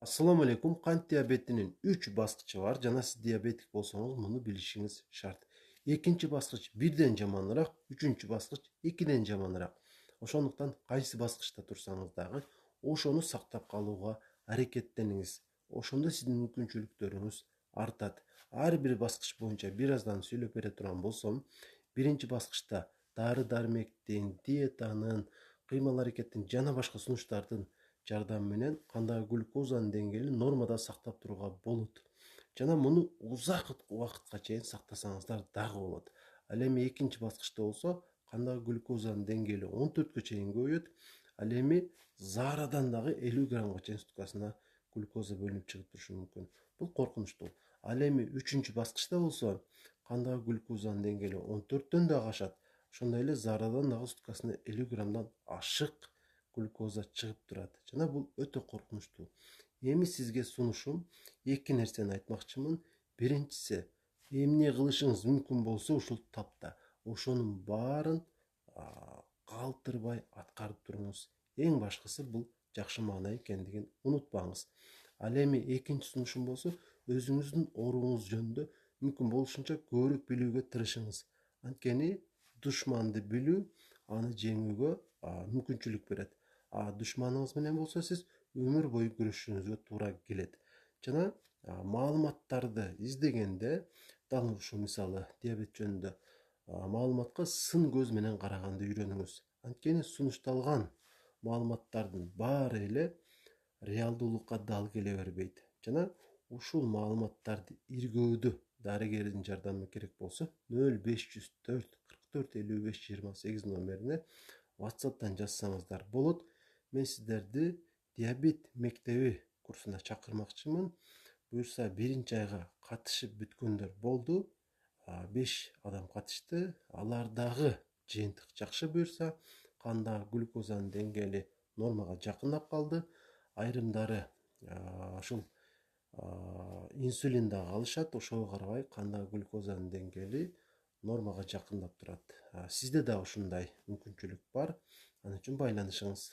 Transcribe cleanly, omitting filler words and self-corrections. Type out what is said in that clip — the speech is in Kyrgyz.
Assalamu alaikum. Kant диабетinin 3 баскычы бар. Жана сиз диабетик болсоңуз, муну билишиңиз шарт. Экинчи баскыч бирден жаманыраак, үчүнчү баскыч экиден жаманыраак. Ошондуктан кайсы баскычта турсаңыз дагы, ошону сактап калууга аракеттениңиз. Ошондо сиздин мүмкүнчүлүктөрүңүз артат. Ар бир баскыч боюнча бир аздан сүйлөп бере турган болсом, биринчи баскычта дары-дармектин, диетанын, кыймыл-аракеттин жана башка сунуштардын жардамы менен кандагы глюкозанын деңгээлин нормада сактап турууга болот. Жана муну узак убакытка чейин сактасаңыздар дагы болот. Ал эми экинчи баскычта болсо, кандагы глюкозанын деңгээли 14кө чейин көбөйөт. Ал эми заарадан дагы 50 граммга чейин суткасына глюкоза бөлүнүп чыгып турушу мүмкүн. Бул коркунучтуу. Ал эми үчүнчү баскычта болсо, кандагы глюкозанын деңгээли 14төн дагы ашат. Ошондой эле заарадан дагы суткасына 50 граммдан ашык глюкоза чыгып турат. Жана бул өтө коркунучтуу. Эми сизге сунушум эки нерсени айтмакчымын. Биринчиси, эмне кылышыңыз мүмкүн болсо ушул тапта ошонун баарын калтырбай аткарып туруңуз. Эң башкысы бул жакшы маана экендигин унутпаңыз. Ал эми экинчи сунушум болсо, өзүңүздүн ооруңуз жөнүндө мүмкүн болушунча көбүрөөк билүүгө тырышыңыз. Анткени душманды билүү аны жеңүүгө мүмкүнчүлүк берет. Душманыңыз менен болсо, сиз өмүр бою күрөшүүңүзгө туура келет. Жана маалыматтарды издегенде, дал ушул мисалы диабет жөнүндө маалыматка сын көз менен караганды үйрөнүңүз. Анткени сунушталган маалыматтардын баары эле реалдуулукка дал келе бербейт. Жана ушул маалыматтарды иргөөдө дарыгердин жардамы керек болсо, 0504 44 55 28 номерине WhatsApp'тан жазсаңыздар болот. Мен сиздерди диабет мектеби курсуна чакырмакчымын. Буюрса, биринчи айга катышып бүткөндөр болду. 5 адам катышты. Алардагы жыйынтык жакшы буюрса, кандагы глюкозанын деңгээли нормага жакындап калды. Айрымдары ушул инсулин дагы алышат. Ошого карабай кандагы глюкозанын деңгээли нормага жакындап турат. Сизде да ушундай мүмкүнчүлүк бар. Ал үчүн байланышыңыз.